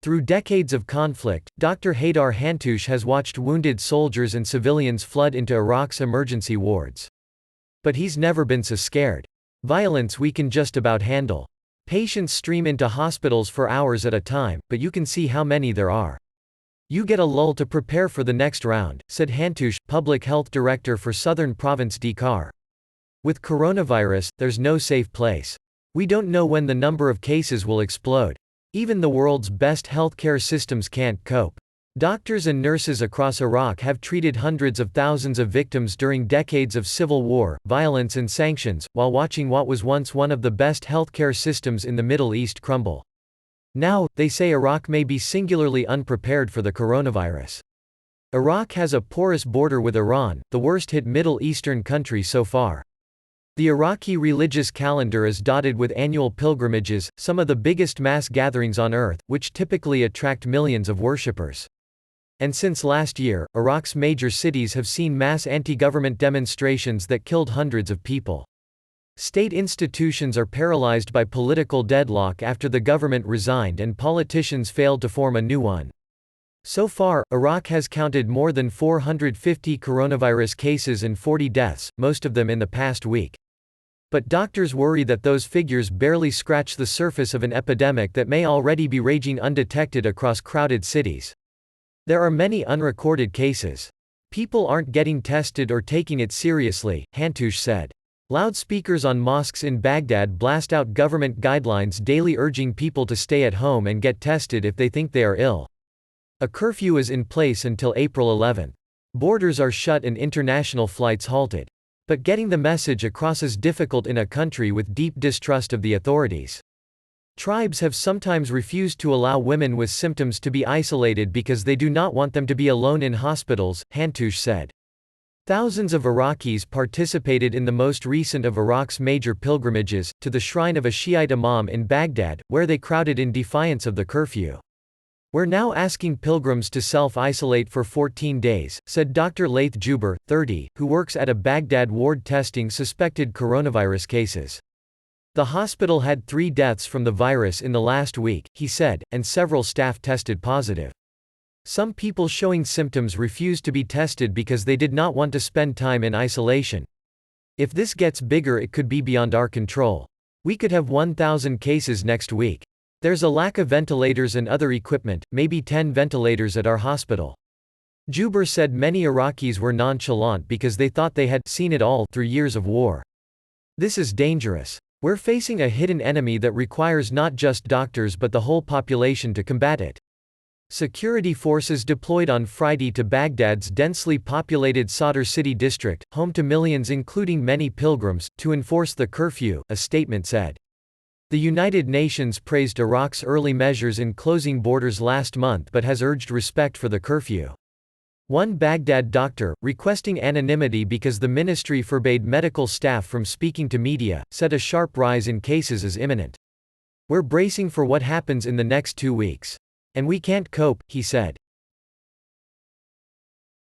Through decades of conflict, Dr. Haydar Hantoush has watched wounded soldiers and civilians flood into Iraq's emergency wards. But he's never been so scared. Violence we can just about handle. Patients stream into hospitals for hours at a time, but you can see how many there are. You get a lull to prepare for the next round, said Hantoush, public health director for Southern Province Dhaka. With coronavirus, there's no safe place. We don't know when the number of cases will explode. Even the world's best healthcare systems can't cope. Doctors and nurses across Iraq have treated hundreds of thousands of victims during decades of civil war, violence and sanctions, while watching what was once one of the best healthcare systems in the Middle East crumble. Now, they say Iraq may be singularly unprepared for the coronavirus. Iraq has a porous border with Iran, the worst-hit Middle Eastern country so far. The Iraqi religious calendar is dotted with annual pilgrimages, some of the biggest mass gatherings on earth, which typically attract millions of worshippers. And since last year, Iraq's major cities have seen mass anti-government demonstrations that killed hundreds of people. State institutions are paralyzed by political deadlock after the government resigned and politicians failed to form a new one. So far, Iraq has counted more than 450 coronavirus cases and 40 deaths, most of them in the past week. But doctors worry that those figures barely scratch the surface of an epidemic that may already be raging undetected across crowded cities. There are many unrecorded cases. People aren't getting tested or taking it seriously, Hantoush said. Loudspeakers on mosques in Baghdad blast out government guidelines daily urging people to stay at home and get tested if they think they are ill. A curfew is in place until April 11. Borders are shut and international flights halted. But getting the message across is difficult in a country with deep distrust of the authorities. Tribes have sometimes refused to allow women with symptoms to be isolated because they do not want them to be alone in hospitals, Hantoush said. Thousands of Iraqis participated in the most recent of Iraq's major pilgrimages, to the shrine of a Shiite imam in Baghdad, where they crowded in defiance of the curfew. We're now asking pilgrims to self-isolate for 14 days, said Dr. Laith Juber, 30, who works at a Baghdad ward testing suspected coronavirus cases. The hospital had 3 deaths from the virus in the last week, he said, and several staff tested positive. Some people showing symptoms refused to be tested because they did not want to spend time in isolation. If this gets bigger, it could be beyond our control. We could have 1,000 cases next week. There's a lack of ventilators and other equipment, maybe 10 ventilators at our hospital. Juber said many Iraqis were nonchalant because they thought they had seen it all through years of war. This is dangerous. We're facing a hidden enemy that requires not just doctors but the whole population to combat it. Security forces deployed on Friday to Baghdad's densely populated Sadr city district, home to millions including many pilgrims, to enforce the curfew, a statement said. The United Nations praised Iraq's early measures in closing borders last month but has urged respect for the curfew. One Baghdad doctor, requesting anonymity because the ministry forbade medical staff from speaking to media, said a sharp rise in cases is imminent. We're bracing for what happens in the next 2 weeks. And we can't cope, he said.